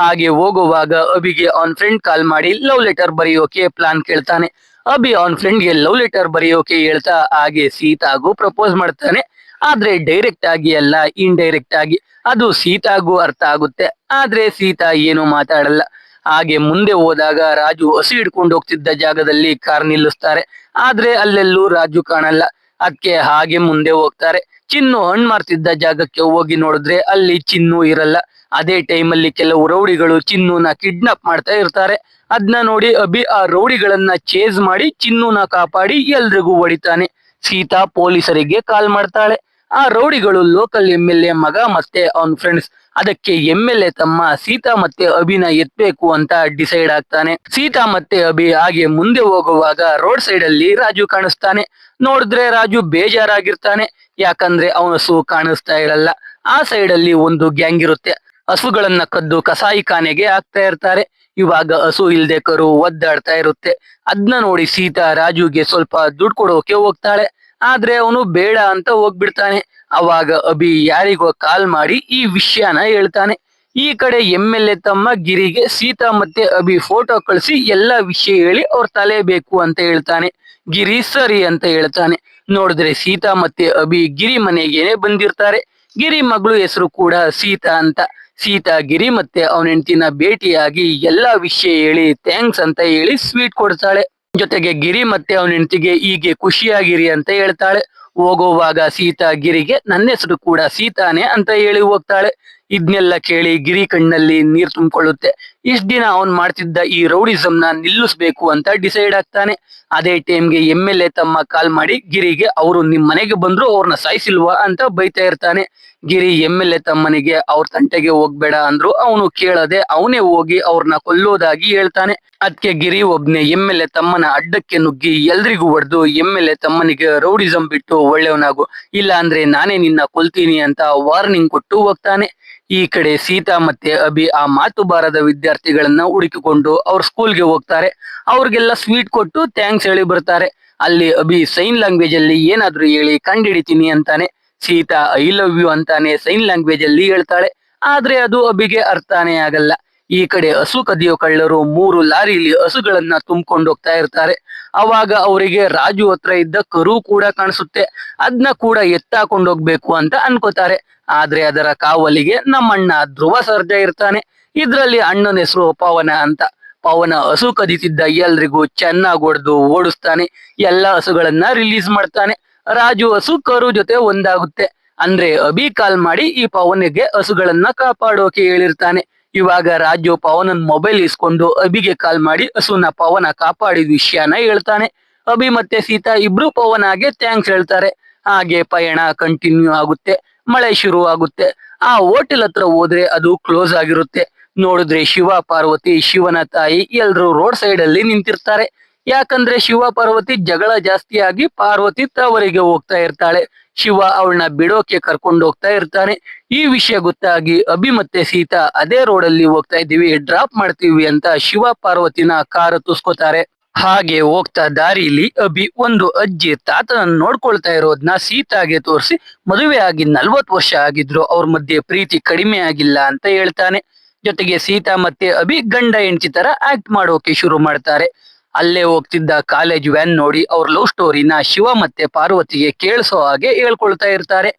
ಹಾಗೆ ಹೋಗುವಾಗ ಅಭಿಗೆ ಅವನ್ ಫ್ರೆಂಡ್ ಕಾಲ್ ಮಾಡಿ ಲವ್ ಲೆಟರ್ ಬರೆಯೋಕೆ ಪ್ಲಾನ್ ಕೇಳ್ತಾನೆ. ಅಭಿ ಅವನ್ ಫ್ರೆಂಡ್ಗೆ ಲವ್ ಲೆಟರ್ ಬರೆಯೋಕೆ ಹೇಳ್ತಾ ಹಾಗೆ ಸೀತಾಗೂ ಪ್ರಪೋಸ್ ಮಾಡ್ತಾನೆ. ಆದ್ರೆ ಡೈರೆಕ್ಟ್ ಆಗಿ ಅಲ್ಲ, ಇಂಡೈರೆಕ್ಟ್ ಆಗಿ. ಅದು ಸೀತಾಗೂ ಅರ್ಥ ಆಗುತ್ತೆ, ಆದ್ರೆ ಸೀತಾ ಏನು ಮಾತಾಡಲ್ಲ. ಹಾಗೆ ಮುಂದೆ ಹೋದಾಗ ರಾಜು ಹಸು ಹಿಡ್ಕೊಂಡು ಹೋಗ್ತಿದ್ದ ಜಾಗದಲ್ಲಿ ಕಾರ್ ನಿಲ್ಲಿಸ್ತಾರೆ. ಆದ್ರೆ ಅಲ್ಲೆಲ್ಲೂ ರಾಜು ಕಾಣಲ್ಲ. ಅದಕ್ಕೆ ಹಾಗೆ ಮುಂದೆ ಹೋಗ್ತಾರೆ. ಚಿನ್ನು ಹಣ್ಣು ಮಾರ್ತಿದ್ದ ಜಾಗಕ್ಕೆ ಹೋಗಿ ನೋಡಿದ್ರೆ ಅಲ್ಲಿ ಚಿನ್ನು ಇರಲ್ಲ. ಅದೇ ಟೈಮಲ್ಲಿ ಕೆಲವು ರೌಡಿಗಳು ಚಿನ್ನುನ ಕಿಡ್ನಾಪ್ ಮಾಡ್ತಾ ಇರ್ತಾರೆ. ಅದನ್ನ ನೋಡಿ ಅಭಿ ಆ ರೌಡಿಗಳನ್ನ ಚೇಸ್ ಮಾಡಿ ಚಿನ್ನುನ ಕಾಪಾಡಿ ಎಲ್ರಿಗೂ ಹೊಡಿತಾನೆ. ಸೀತಾ ಪೊಲೀಸರಿಗೆ ಕಾಲ್ ಮಾಡ್ತಾಳೆ. ಆ ರೌಡಿಗಳು ಲೋಕಲ್ MLA ಮಗ ಮತ್ತೆ ಅವನ್ ಫ್ರೆಂಡ್ಸ್. ಅದಕ್ಕೆ MLA ತಮ್ಮ ಸೀತಾ ಮತ್ತೆ ಅಭಿನ ಎತ್ಬೇಕು ಅಂತ ಡಿಸೈಡ್ ಆಗ್ತಾನೆ. ಸೀತಾ ಮತ್ತೆ ಅಭಿ ಹಾಗೆ ಮುಂದೆ ಹೋಗುವಾಗ ರೋಡ್ ಸೈಡ್ ಅಲ್ಲಿ ರಾಜು ಕಾಣಿಸ್ತಾನೆ. ನೋಡಿದ್ರೆ ರಾಜು ಬೇಜಾರಾಗಿರ್ತಾನೆ, ಯಾಕಂದ್ರೆ ಅವನ ಹಸು ಕಾಣಿಸ್ತಾ ಇರಲ್ಲ. ಆ ಸೈಡ್ ಅಲ್ಲಿ ಒಂದು ಗ್ಯಾಂಗ್ ಇರುತ್ತೆ. ಹಸುಗಳನ್ನ ಕದ್ದು ಕಸಾಯಿ ಖಾನೆಗೆ ಹಾಕ್ತಾ ಇರ್ತಾರೆ. ಇವಾಗ ಹಸು ಇಲ್ದೆ ಕರು ಒದ್ದಾಡ್ತಾ ಇರುತ್ತೆ. ಅದನ್ನ ನೋಡಿ ಸೀತಾ ರಾಜುಗೆ ಸ್ವಲ್ಪ ದುಡ್ಡು ಕೊಡೋಕೆ ಹೋಗ್ತಾಳೆ. ಆದ್ರೆ ಅವನು ಬೇಡ ಅಂತ ಹೋಗ್ಬಿಡ್ತಾನೆ. ಅವಾಗ ಅಭಿ ಯಾರಿಗೋ ಕಾಲ್ ಮಾಡಿ ಈ ವಿಷಯನ ಹೇಳ್ತಾನೆ. ಈ ಕಡೆ MLA ತಮ್ಮ ಗಿರಿಗೆ ಸೀತಾ ಮತ್ತೆ ಅಭಿ ಫೋಟೋ ಕಳಿಸಿ ಎಲ್ಲಾ ವಿಷಯ ಹೇಳಿ ಅವ್ರ ತಲೆ ಬೇಕು ಅಂತ ಹೇಳ್ತಾನೆ. ಗಿರಿ ಸರಿ ಅಂತ ಹೇಳ್ತಾನೆ. ನೋಡಿದ್ರೆ ಸೀತಾ ಮತ್ತೆ ಅಭಿ ಗಿರಿ ಮನೆಗೇನೆ ಬಂದಿರ್ತಾರೆ. ಗಿರಿ ಮಗಳು ಹೆಸರು ಕೂಡ ಸೀತಾ ಅಂತ. ಸೀತಾ ಗಿರಿ ಮತ್ತೆ ಅವನ ಹೆಂಡತಿನ ಭೇಟಿಯಾಗಿ ಎಲ್ಲಾ ವಿಷಯ ಹೇಳಿ ಥ್ಯಾಂಕ್ಸ್ ಅಂತ ಹೇಳಿ ಸ್ವೀಟ್ ಕೊಡ್ತಾಳೆ. ಜೊತೆಗೆ ಗಿರಿ ಮತ್ತೆ ಅವನ ಹೆಂಡತಿಗೆ ಹೀಗೆ ಖುಷಿಯಾಗಿರಿ ಅಂತ ಹೇಳ್ತಾಳೆ. ಹೋಗುವಾಗ ಸೀತಾ ಗಿರಿಗೆ ನನ್ನ ಹೆಸರು ಕೂಡ ಸೀತಾನೆ ಅಂತ ಹೇಳಿ ಹೋಗ್ತಾಳೆ. ಇದ್ನೆಲ್ಲ ಕೇಳಿ ಗಿರಿ ಕಣ್ಣಲ್ಲಿ ನೀರ್ ತುಂಬಿಕೊಳ್ಳುತ್ತೆ. ಇಷ್ಟ ದಿನ ಅವನ್ ಮಾಡ್ತಿದ್ದ ಈ ರೌಡಿಸಂನ ನಿಲ್ಲಿಸ್ಬೇಕು ಅಂತ ಡಿಸೈಡ್ ಆಗ್ತಾನೆ. ಅದೇ ಟೈಮ್ಗೆ MLA ತಮ್ಮ ಕಾಲ್ ಮಾಡಿ ಗಿರಿಗೆ ಅವರು ನಿಮ್ ಮನೆಗೆ ಬಂದ್ರು ಅವ್ರನ್ನ ಸಾಯಿಸಿಲ್ವಾ ಅಂತ ಬೈತಾ ಇರ್ತಾನೆ. ಗಿರಿ MLA ತಮ್ಮನಿಗೆ ಅವ್ರ ತಂಟೆಗೆ ಹೋಗ್ಬೇಡ ಅಂದ್ರು ಅವನು ಕೇಳದೆ ಅವನೇ ಹೋಗಿ ಅವ್ರನ್ನ ಕೊಲ್ಲೋದಾಗಿ ಹೇಳ್ತಾನೆ. ಅದಕ್ಕೆ ಗಿರಿ ಒಬ್ನೇ MLA ತಮ್ಮನ ಅಡ್ಡಕ್ಕೆ ನುಗ್ಗಿ ಎಲ್ರಿಗೂ ಹೊಡೆದು MLA ತಮ್ಮನಿಗೆ ರೌಡಿಸಂ ಬಿಟ್ಟು ಒಳ್ಳೆಯವನಾಗು, ಇಲ್ಲ ಅಂದ್ರೆ ನಾನೇ ನಿನ್ನ ಕೊಲ್ತೀನಿ ಅಂತ ವಾರ್ನಿಂಗ್ ಕೊಟ್ಟು ಹೋಗ್ತಾನೆ. ಈ ಕಡೆ ಸೀತಾ ಮತ್ತೆ ಅಭಿ ಆ ಮಾತು ಬಾರದ ವಿದ್ಯಾರ್ಥಿಗಳನ್ನ ಹುಡುಕಿಕೊಂಡು ಅವ್ರ ಸ್ಕೂಲ್ಗೆ ಹೋಗ್ತಾರೆ. ಅವ್ರಿಗೆಲ್ಲ ಸ್ವೀಟ್ ಕೊಟ್ಟು ಥ್ಯಾಂಕ್ಸ್ ಹೇಳಿ ಬರ್ತಾರೆ. ಅಲ್ಲಿ ಅಭಿ ಸೈನ್ ಲ್ಯಾಂಗ್ವೇಜ್ ಅಲ್ಲಿ ಏನಾದ್ರೂ ಹೇಳಿ ಕಂಡಿಡಿತೀನಿ ಅಂತಾನೆ. ಸೀತಾ ಐ ಲವ್ ಯು ಅಂತಾನೆ ಸೈನ್ ಲ್ಯಾಂಗ್ವೇಜ್ ಅಲ್ಲಿ ಹೇಳ್ತಾಳೆ. ಆದ್ರೆ ಅದು ಅಭಿಗೆ ಅರ್ಥನೇ ಆಗಲ್ಲ. ಈ ಕಡೆ ಹಸು ಕದಿಯೋ ಕಳ್ಳರು 3 ಲಾರಿಲಿ ಹಸುಗಳನ್ನ ತುಂಬಿಕೊಂಡು ಹೋಗ್ತಾ ಇರ್ತಾರೆ. ಅವಾಗ ಅವರಿಗೆ ರಾಜು ಹತ್ರ ಇದ್ದ ಕರು ಕೂಡ ಕಾಣಿಸುತ್ತೆ. ಅದನ್ನ ಕೂಡ ಎತ್ತಾಕೊಂಡು ಹೋಗ್ಬೇಕು ಅಂತ ಅನ್ಕೋತಾರೆ. ಆದ್ರೆ ಅದರ ಕಾವಲಿಗೆ ನಮ್ಮಣ್ಣ ಧ್ರುವ ಸರ್ಜಾ ಇರ್ತಾನೆ. ಇದ್ರಲ್ಲಿ ಅಣ್ಣನ ಹೆಸರು ಪವನ ಅಂತ. ಪವನ ಹಸು ಕದೀತಿದ್ದ ಎಲ್ರಿಗೂ ಚೆನ್ನಾಗಿ ಹೊಡೆದು ಓಡಿಸ್ತಾನೆ. ಎಲ್ಲಾ ಹಸುಗಳನ್ನ ರಿಲೀಸ್ ಮಾಡ್ತಾನೆ. ರಾಜು ಹಸು ಕರು ಜೊತೆ ಒಂದಾಗುತ್ತೆ. ಅಂದ್ರೆ ಅಭಿ ಕಾಲ್ ಮಾಡಿ ಈ ಪವನಿಗೆ ಹಸುಗಳನ್ನ ಕಾಪಾಡೋಕೆ ಹೇಳಿರ್ತಾನೆ. ಇವಾಗ ರಾಜು ಪವನನ್ ಮೊಬೈಲ್ ಇಸ್ಕೊಂಡು ಅಭಿಗೆ ಕಾಲ್ ಮಾಡಿ ಹಸುನ ಪವನ ಕಾಪಾಡಿದ ವಿಷಯನ ಹೇಳ್ತಾನೆ. ಅಭಿ ಮತ್ತೆ ಸೀತಾ ಇಬ್ರು ಪವನಾಗೆ ಥ್ಯಾಂಕ್ಸ್ ಹೇಳ್ತಾರೆ. ಹಾಗೆ ಪಯಣ ಕಂಟಿನ್ಯೂ ಆಗುತ್ತೆ. ಮಳೆ ಶುರು ಆಗುತ್ತೆ. ಆ ಹೋಟೆಲ್ ಹತ್ರ ಹೋದ್ರೆ ಅದು ಕ್ಲೋಸ್ ಆಗಿರುತ್ತೆ. ನೋಡಿದ್ರೆ ಶಿವ ಪಾರ್ವತಿ ಶಿವನ ತಾಯಿ ಎಲ್ರು ರೋಡ್ ಸೈಡ್ ಅಲ್ಲಿ ನಿಂತಿರ್ತಾರೆ. ಯಾಕಂದ್ರೆ ಶಿವ ಪಾರ್ವತಿ ಜಗಳ ಜಾಸ್ತಿ ಆಗಿ ಪಾರ್ವತಿ ತವರಿಗೆ ಹೋಗ್ತಾ ಇರ್ತಾಳೆ. ಶಿವ ಅವಳನ್ನ ಬಿಡೋಕೆ ಕರ್ಕೊಂಡು ಹೋಗ್ತಾ ಇರ್ತಾನೆ. ಈ ವಿಷಯ ಗೊತ್ತಾಗಿ ಅಭಿ ಮತ್ತೆ ಸೀತಾ ಅದೇ ರೋಡ್ ಅಲ್ಲಿ ಹೋಗ್ತಾ ಇದೀವಿ, ಡ್ರಾಪ್ ಮಾಡ್ತೀವಿ ಅಂತ ಶಿವ ಪಾರ್ವತಿನ ಕಾರ್ ತುಸ್ಕೋತಾರೆ. ಹಾಗೆ ಹೋಗ್ತಾ ದಾರಿಲಿ ಅಭಿ ಒಂದು ಅಜ್ಜಿ ತಾತನನ್ನ ನೋಡ್ಕೊಳ್ತಾ ಇರೋದನ್ನ ಸೀತಾಗೆ ತೋರಿಸಿ ಮದುವೆ ಆಗಿ 40 ವರ್ಷ ಆಗಿದ್ರು ಅವ್ರ ಮಧ್ಯೆ ಪ್ರೀತಿ ಕಡಿಮೆ ಆಗಿಲ್ಲ ಅಂತ ಹೇಳ್ತಾನೆ. ಜೊತೆಗೆ ಸೀತಾ ಮತ್ತೆ ಅಭಿ ಗಂಡ ಹೆಂಡತಿ ತರ ಆಕ್ಟ್ ಮಾಡೋಕೆ ಶುರು ಮಾಡ್ತಾರೆ. ಅಲ್ಲೇ ಹೋಗ್ತಿದ್ದ ಕಾಲೇಜ್ ವ್ಯಾನ್ ನೋಡಿ ಅವ್ರ ಲವ್ ಸ್ಟೋರಿನ ಶಿವ ಮತ್ತೆ ಪಾರ್ವತಿಗೆ ಕೇಳಿಸೋ ಹಾಗೆ ಹೇಳ್ಕೊಳ್ತಾ ಇರ್ತಾರೆ.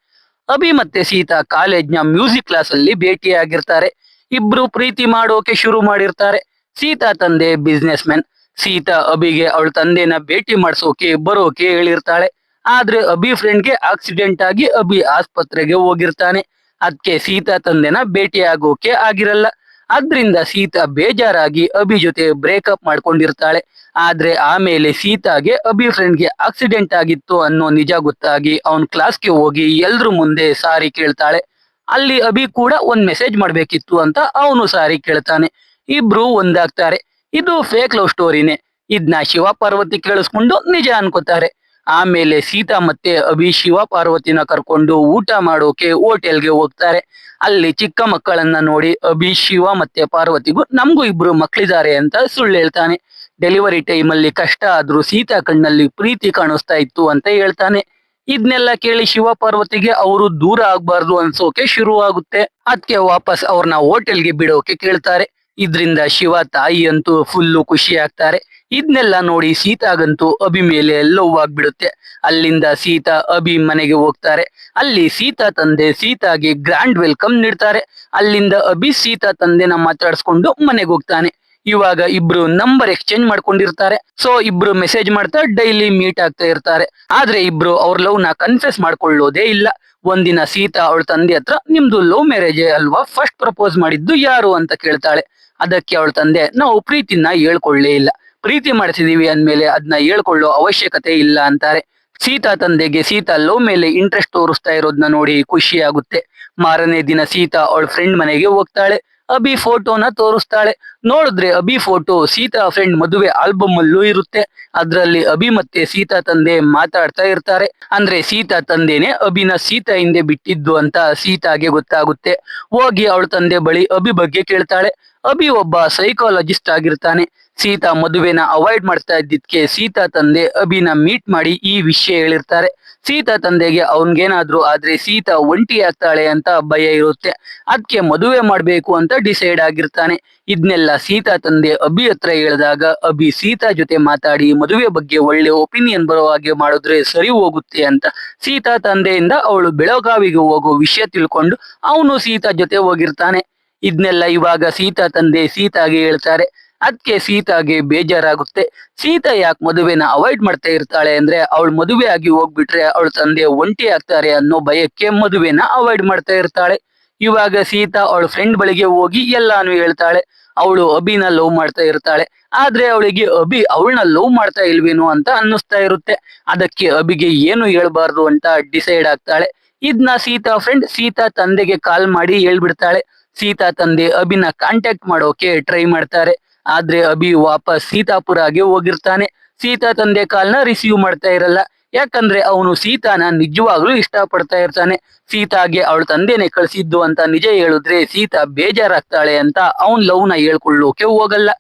ಅಭಿ ಮತ್ತೆ ಸೀತಾ ಕಾಲೇಜ್ನ ಮ್ಯೂಸಿಕ್ ಕ್ಲಾಸ್ ಅಲ್ಲಿ ಭೇಟಿಯಾಗಿರ್ತಾರೆ. ಇಬ್ರು ಪ್ರೀತಿ ಮಾಡೋಕೆ ಶುರು ಮಾಡಿರ್ತಾರೆ. ಸೀತಾ ತಂದೆ ಬಿಸ್ನೆಸ್ ಮ್ಯಾನ್. ಸೀತಾ ಅಭಿಗೆ ಅವಳ ತಂದೆನ ಭೇಟಿ ಮಾಡ್ಸೋಕೆ ಬರೋಕೆ ಹೇಳಿರ್ತಾಳೆ. ಆದ್ರೆ ಅಭಿ ಫ್ರೆಂಡ್ಗೆ ಆಕ್ಸಿಡೆಂಟ್ ಆಗಿ ಅಭಿ ಆಸ್ಪತ್ರೆಗೆ ಹೋಗಿರ್ತಾನೆ. ಅದಕ್ಕೆ ಸೀತಾ ತಂದೆನ ಭೇಟಿ ಆಗೋಕೆ ಆಗಿರಲ್ಲ. ಅದ್ರಿಂದ ಸೀತಾ ಬೇಜಾರಾಗಿ ಅಭಿ ಜೊತೆ ಬ್ರೇಕಪ್ ಮಾಡ್ಕೊಂಡಿರ್ತಾಳೆ. ಆದ್ರೆ ಆಮೇಲೆ ಸೀತಾಗೆ ಅಭಿ ಫ್ರೆಂಡ್ಗೆ ಆಕ್ಸಿಡೆಂಟ್ ಆಗಿತ್ತು ಅನ್ನೋ ನಿಜ ಗೊತ್ತಾಗಿ ಅವನ್ ಕ್ಲಾಸ್ಗೆ ಹೋಗಿ ಎಲ್ರ ಮುಂದೆ ಸಾರಿ ಕೇಳ್ತಾಳೆ. ಅಲ್ಲಿ ಅಭಿ ಕೂಡ ಒಂದ್ ಮೆಸೇಜ್ ಮಾಡ್ಬೇಕಿತ್ತು ಅಂತ ಅವನು ಸಾರಿ ಕೇಳ್ತಾನೆ. ಇಬ್ರು ಒಂದಾಗ್ತಾರೆ. ಇದು ಫೇಕ್ ಲವ್ ಸ್ಟೋರಿನೇ. ಇದನ್ನ ಶಿವ ಪಾರ್ವತಿ ಕೇಳಿಸ್ಕೊಂಡು ನಿಜ ಅನ್ಕೋತಾರೆ. ಆಮೇಲೆ ಸೀತಾ ಮತ್ತೆ ಅಭಿ ಶಿವ ಪಾರ್ವತಿನ ಕರ್ಕೊಂಡು ಊಟ ಮಾಡೋಕೆ ಹೋಟೆಲ್ಗೆ ಹೋಗ್ತಾರೆ. ಅಲ್ಲಿ ಚಿಕ್ಕ ಮಕ್ಕಳನ್ನ ನೋಡಿ ಅಭಿ ಶಿವ ಮತ್ತೆ ಪಾರ್ವತಿಗೂ ನಮಗೂ ಇಬ್ರು ಮಕ್ಕಳಿದ್ದಾರೆ ಅಂತ ಸುಳ್ಳು ಹೇಳ್ತಾನೆ. ಡೆಲಿವರಿ ಟೈಮ್ ಅಲ್ಲಿ ಕಷ್ಟ ಆದ್ರೂ ಸೀತಾ ಕಣ್ಣಲ್ಲಿ ಪ್ರೀತಿ ಕಾಣಿಸ್ತಾ ಇತ್ತು ಅಂತ ಹೇಳ್ತಾನೆ. ಇದನ್ನೆಲ್ಲ ಕೇಳಿ ಶಿವ ಪಾರ್ವತಿಗೆ ಅವರು ದೂರ ಆಗ್ಬಾರ್ದು ಅನ್ಸೋಕೆ ಶುರುವಾಗುತ್ತೆ. ಅದಕ್ಕೆ ವಾಪಸ್ ಅವ್ರನ್ನ ಹೋಟೆಲ್ಗೆ ಬಿಡೋಕೆ ಕೇಳ್ತಾರೆ. ಇದ್ರಿಂದ ಶಿವ ತಾಯಿ ಅಂತೂ ಫುಲ್ಲು ಖುಷಿ ಆಗ್ತಾರೆ. ಇದನ್ನೆಲ್ಲ ನೋಡಿ ಸೀತಾಗಂತೂ ಅಭಿ ಮೇಲೆ ಲವ್ ಆಗ್ಬಿಡುತ್ತೆ. ಅಲ್ಲಿಂದ ಸೀತಾ ಅಭಿ ಮನೆಗೆ ಹೋಗ್ತಾರೆ. ಅಲ್ಲಿ ಸೀತಾ ತಂದೆ ಸೀತಾಗೆ ಗ್ರ್ಯಾಂಡ್ ವೆಲ್ಕಮ್ ನೀಡ್ತಾರೆ. ಅಲ್ಲಿಂದ ಅಭಿ ಸೀತಾ ತಂದೆನ ಮಾತಾಡ್ಸ್ಕೊಂಡು ಮನೆಗೆ ಹೋಗ್ತಾನೆ. ಇವಾಗ ಇಬ್ರು ನಂಬರ್ ಎಕ್ಸ್ಚೇಂಜ್ ಮಾಡ್ಕೊಂಡಿರ್ತಾರೆ. ಸೊ ಇಬ್ರು ಮೆಸೇಜ್ ಮಾಡ್ತಾ ಡೈಲಿ ಮೀಟ್ ಆಗ್ತಾ ಇರ್ತಾರೆ. ಆದ್ರೆ ಇಬ್ರು ಅವ್ರ ಲವ್ ನ ಕನ್ಫೆಸ್ ಮಾಡ್ಕೊಳ್ಳೋದೇ ಇಲ್ಲ. ಒಂದಿನ ಸೀತಾ ಅವಳ ತಂದೆ ಹತ್ರ ನಿಮ್ದು ಲವ್ ಮ್ಯಾರೇಜ್ ಅಲ್ವಾ, ಫಸ್ಟ್ ಪ್ರಪೋಸ್ ಮಾಡಿದ್ದು ಯಾರು ಅಂತ ಕೇಳ್ತಾಳೆ. ಅದಕ್ಕೆ ಅವಳ ತಂದೆ ನಾವು ಪ್ರೀತಿನ ಹೇಳ್ಕೊಳ್ಳೇ ಇಲ್ಲ, ಪ್ರೀತಿ ಮಾಡ್ತಿದೀವಿ ಅಂದ್ಮೇಲೆ ಅದನ್ನ ಹೇಳ್ಕೊಳ್ಳೋ ಅವಶ್ಯಕತೆ ಇಲ್ಲ ಅಂತಾರೆ. ಸೀತಾ ತಂದೆಗೆ ಸೀತಾ ಲವ್ ಮೇಲೆ ಇಂಟ್ರೆಸ್ಟ್ ತೋರಿಸ್ತಾ ಇರೋದನ್ನ ನೋಡಿ ಖುಷಿ ಆಗುತ್ತೆ. ಮಾರನೇ ದಿನ ಸೀತಾ ಅವಳ ಫ್ರೆಂಡ್ ಮನೆಗೆ ಹೋಗ್ತಾಳೆ. ಅಭಿ ಫೋಟೋನ ತೋರಿಸ್ತಾಳೆ. ನೋಡಿದ್ರೆ ಅಭಿ ಫೋಟೋ ಸೀತಾ ಫ್ರೆಂಡ್ ಮದುವೆ ಆಲ್ಬಮ್ ಅಲ್ಲೂ ಇರುತ್ತೆ. ಅದ್ರಲ್ಲಿ ಅಭಿ ಮತ್ತೆ ಸೀತಾ ತಂದೆ ಮಾತಾಡ್ತಾ ಇರ್ತಾರೆ. ಅಂದ್ರೆ ಸೀತಾ ತಂದೆನೆ ಅಭಿನ ಸೀತಾ ಹಿಂದೆ ಬಿಟ್ಟಿದ್ದು ಅಂತ ಸೀತಾಗೆ ಗೊತ್ತಾಗುತ್ತೆ. ಹೋಗಿ ಅವಳ ತಂದೆ ಬಳಿ ಅಭಿ ಬಗ್ಗೆ ಕೇಳ್ತಾಳೆ. ಅಭಿ ಒಬ್ಬ ಸೈಕಾಲಜಿಸ್ಟ್ ಆಗಿರ್ತಾನೆ. ಸೀತಾ ಮದುವೆನ ಅವಾಯ್ಡ್ ಮಾಡ್ತಾ ಇದ್ದಿದ್ಕೆ ಸೀತಾ ತಂದೆ ಅಭಿನ ಮೀಟ್ ಮಾಡಿ ಈ ವಿಷಯ ಹೇಳಿರ್ತಾರೆ. ಸೀತಾ ತಂದೆಗೆ ಅವನ್ಗೇನಾದ್ರೂ ಆದ್ರೆ ಸೀತಾ ಒಂಟಿ ಆಗ್ತಾಳೆ ಅಂತ ಭಯ ಇರುತ್ತೆ. ಅದಕ್ಕೆ ಮದುವೆ ಮಾಡ್ಬೇಕು ಅಂತ ಡಿಸೈಡ್ ಆಗಿರ್ತಾನೆ. ಇದನ್ನೆಲ್ಲ ಸೀತಾ ತಂದೆ ಅಭಿ ಹತ್ರ ಹೇಳಿದಾಗ ಅಭಿ ಸೀತಾ ಜೊತೆ ಮಾತಾಡಿ ಮದುವೆ ಬಗ್ಗೆ ಒಳ್ಳೆ ಒಪಿನಿಯನ್ ಬರೋ ಹಾಗೆ ಮಾಡಿದ್ರೆ ಸರಿ ಹೋಗುತ್ತೆ ಅಂತ ಸೀತಾ ತಂದೆಯಿಂದ ಅವಳು ಬೆಳಗಾವಿಗೆ ಹೋಗೋ ವಿಷಯ ತಿಳ್ಕೊಂಡು ಅವನು ಸೀತಾ ಜೊತೆ ಹೋಗಿರ್ತಾನೆ. ಇದನ್ನೆಲ್ಲ ಇವಾಗ ಸೀತಾ ತಂದೆ ಸೀತಾಗೆ ಹೇಳ್ತಾರೆ. ಅದಕ್ಕೆ ಸೀತಾಗೆ ಬೇಜಾರಾಗುತ್ತೆ. ಸೀತಾ ಯಾಕೆ ಮದುವೆನ ಅವಾಯ್ಡ್ ಮಾಡ್ತಾ ಇರ್ತಾಳೆ ಅಂದ್ರೆ ಅವಳು ಮದುವೆ ಆಗಿ ಹೋಗ್ಬಿಟ್ರೆ ಅವಳ ತಂದೆ ಒಂಟಿ ಆಗ್ತಾರೆ ಅನ್ನೋ ಭಯಕ್ಕೆ ಮದುವೆನ ಅವಾಯ್ಡ್ ಮಾಡ್ತಾ ಇರ್ತಾಳೆ. ಇವಾಗ ಸೀತಾ ಅವಳ ಫ್ರೆಂಡ್ ಬಳಿಗೆ ಹೋಗಿ ಎಲ್ಲಾನು ಹೇಳ್ತಾಳೆ. ಅವಳು ಅಭಿನ ಲವ್ ಮಾಡ್ತಾ ಇರ್ತಾಳೆ. ಆದ್ರೆ ಅವಳಿಗೆ ಅಭಿ ಅವಳನ್ನ ಲವ್ ಮಾಡ್ತಾ ಇಲ್ವೇನೋ ಅಂತ ಅನ್ನಿಸ್ತಾ ಇರುತ್ತೆ. ಅದಕ್ಕೆ ಅಭಿಗೆ ಏನು ಹೇಳ್ಬಾರ್ದು ಅಂತ ಡಿಸೈಡ್ ಆಗ್ತಾಳೆ. ಇದನ್ನ ಸೀತಾ ಫ್ರೆಂಡ್ ಸೀತಾ ತಂದೆಗೆ ಕಾಲ್ ಮಾಡಿ ಹೇಳ್ಬಿಡ್ತಾಳೆ. ಸೀತಾ ತಂದೆ ಅಭಿನ ಕಾಂಟ್ಯಾಕ್ಟ್ ಮಾಡೋಕೆ ಟ್ರೈ ಮಾಡ್ತಾರೆ. ಆದ್ರೆ ಅಭಿ ವಾಪಸ್ ಸೀತಾಪುರಗೆ ಹೋಗಿರ್ತಾನೆ. ಸೀತಾ ತಂದೆ ಕಾಲ್ನ ರಿಸೀವ್ ಮಾಡ್ತಾ ಇರಲ್ಲ. ಯಾಕಂದ್ರೆ ಅವನು ಸೀತಾನ ನಿಜವಾಗ್ಲೂ ಇಷ್ಟ ಪಡ್ತಾ ಇರ್ತಾನೆ. ಸೀತಾಗೆ ಅವಳ ತಂದೆನೆ ಕಳ್ಸಿದ್ದು ಅಂತ ನಿಜ ಹೇಳಿದ್ರೆ ಸೀತಾ ಬೇಜಾರಾಗ್ತಾಳೆ ಅಂತ ಅವನ್ ಲವ್ ನ ಹೇಳ್ಕೊಳ್ಳೋಕೆ ಹೋಗಲ್ಲ.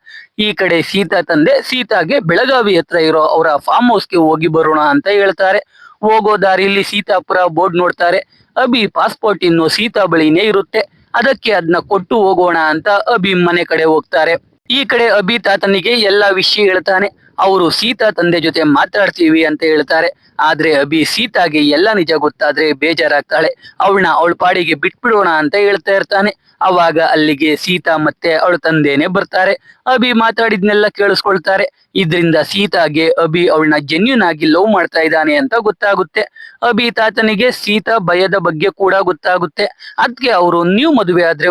ಈ ಕಡೆ ಸೀತಾ ತಂದೆ ಸೀತಾಗೆ ಬೆಳಗಾವಿ ಹತ್ರ ಇರೋ ಅವರ ಫಾರ್ಮ್ ಹೌಸ್ಗೆ ಹೋಗಿ ಬರೋಣ ಅಂತ ಹೇಳ್ತಾರೆ. ಹೋಗೋ ದಾರಿಲಿ ಸೀತಾಪುರ ಬೋರ್ಡ್ ನೋಡ್ತಾರೆ. ಅಭಿ ಪಾಸ್ಪೋರ್ಟ್ ಇನ್ನು ಸೀತಾ ಬಳಿನೇ ಇರುತ್ತೆ. ಅದಕ್ಕೆ ಅದನ್ನ ಕೊಟ್ಟು ಹೋಗೋಣ ಅಂತ ಅಭಿ ಮನೆ ಕಡೆ ಹೋಗ್ತಾರೆ. ಈ ಕಡೆ ಅಭಿ ತಾತನಿಗೆ ಎಲ್ಲಾ ವಿಷಯ ಹೇಳ್ತಾನೆ. ಅವರು ಸೀತಾ ತಂದೆ ಜೊತೆ ಮಾತಾಡ್ತೀವಿ ಅಂತ ಹೇಳ್ತಾರೆ. ಆದ್ರೆ ಅಭಿ ಸೀತಾಗೆ ಎಲ್ಲ ನಿಜ ಗೊತ್ತಾದ್ರೆ ಬೇಜಾರಾಗ್ತಾಳೆ. ಅವಳನ್ನ ಅವಳ ಪಾಡಿಗೆ ಬಿಟ್ಬಿಡೋಣ ಅಂತ ಹೇಳ್ತಾ ಇರ್ತಾನೆ. ಅವಾಗ ಅಲ್ಲಿಗೆ ಸೀತಾ ಮತ್ತೆ ಅವಳ ತಂದೆನೆ ಬರ್ತಾರೆ. ಅಭಿ ಮಾತಾಡಿದ್ನೆಲ್ಲ ಕೇಳಿಸ್ಕೊಳ್ತಾರೆ. ಇದ್ರಿಂದ ಸೀತಾಗೆ ಅಭಿ ಅವಳನ್ನ ಜೆನ್ಯೂನ್ ಆಗಿ ಲವ್ ಮಾಡ್ತಾ ಇದ್ದಾನೆ ಅಂತ ಗೊತ್ತಾಗುತ್ತೆ. ಅಭಿ ತಾತನಿಗೆ ಸೀತಾ ಭಯದ ಬಗ್ಗೆ ಕೂಡ ಗೊತ್ತಾಗುತ್ತೆ. ಅದಕ್ಕೆ ಅವರು ನೀವು ಮದುವೆ ಆದ್ರೆ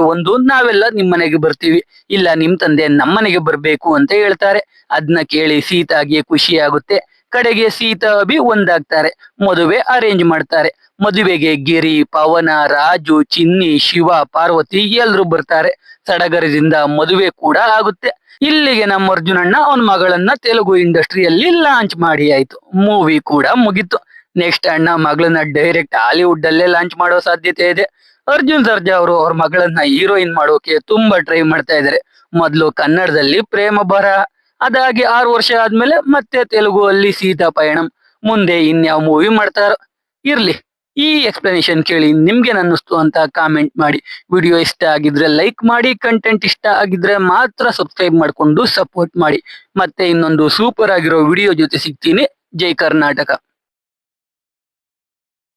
ನಾವೆಲ್ಲ ನಿಮ್ ಮನೆಗೆ ಬರ್ತೀವಿ, ಇಲ್ಲ ನಿಮ್ ತಂದೆ ನಮ್ಮನೆಗೆ ಬರ್ಬೇಕು ಅಂತ ಹೇಳ್ತಾರೆ. ಅದನ್ನ ಕೇಳಿ ಸೀತಾಗೆ ಖುಷಿ ಆಗುತ್ತೆ. ಕಡೆಗೆ ಸೀತಾ ಅಭಿ ಒಂದಾಗ್ತಾರೆ. ಮದುವೆ ಅರೇಂಜ್ ಮಾಡ್ತಾರೆ. ಮದುವೆಗೆ ಗಿರಿ, ಪವನ, ರಾಜು, ಚಿನ್ನಿ, ಶಿವ, ಪಾರ್ವತಿ ಎಲ್ರು ಬರ್ತಾರೆ. ಸಡಗರದಿಂದ ಮದುವೆ ಕೂಡ ಆಗುತ್ತೆ. ಇಲ್ಲಿಗೆ ನಮ್ಮ ಅರ್ಜುನಣ್ಣ ಅವನ ಮಗಳನ್ನ ತೆಲುಗು ಇಂಡಸ್ಟ್ರಿಯಲ್ಲಿ ಲಾಂಚ್ ಮಾಡಿ ಆಯ್ತು. ಮೂವಿ ಕೂಡ ಮುಗೀತು. ನೆಕ್ಸ್ಟ್ ಅಣ್ಣ ಮಗಳನ್ನ ಡೈರೆಕ್ಟ್ ಹಾಲಿವುಡ್ ಅಲ್ಲೇ ಲಾಂಚ್ ಮಾಡೋ ಸಾಧ್ಯತೆ ಇದೆ. ಅರ್ಜುನ್ ಸರ್ಜಾ ಅವರು ಅವ್ರ ಮಗಳನ್ನ ಹೀರೋಯಿನ್ ಮಾಡೋಕೆ ತುಂಬಾ ಟ್ರೈ ಮಾಡ್ತಾ ಇದ್ದಾರೆ. ಮೊದ್ಲು ಕನ್ನಡದಲ್ಲಿ ಪ್ರೇಮ ಬರಹ, ಅದಾಗಿ 6 ವರ್ಷ ಆದ್ಮೇಲೆ ಮತ್ತೆ ತೆಲುಗು ಅಲ್ಲಿ ಸೀತಾ ಪಯಣಂ. ಮುಂದೆ ಇನ್ಯಾವ ಮೂವಿ ಮಾಡ್ತಾರೋ ಇರ್ಲಿ. ಈ ಎಕ್ಸ್ಪ್ಲನೇಷನ್ ಕೇಳಿ ನಿಮ್ಗೆ ಅನ್ನಿಸ್ತು ಅಂತ ಕಾಮೆಂಟ್ ಮಾಡಿ. ವಿಡಿಯೋ ಇಷ್ಟ ಆಗಿದ್ರೆ ಲೈಕ್ ಮಾಡಿ, ಕಂಟೆಂಟ್ ಇಷ್ಟ ಆಗಿದ್ರೆ ಮಾತ್ರ ಸಬ್ಸ್ಕ್ರೈಬ್ ಮಾಡ್ಕೊಂಡು ಸಪೋರ್ಟ್ ಮಾಡಿ. ಮತ್ತೆ ಇನ್ನೊಂದು ಸೂಪರ್ ಆಗಿರೋ ವಿಡಿಯೋ ಜೊತೆ ಸಿಗ್ತೀನಿ. ಜೈ ಕರ್ನಾಟಕ.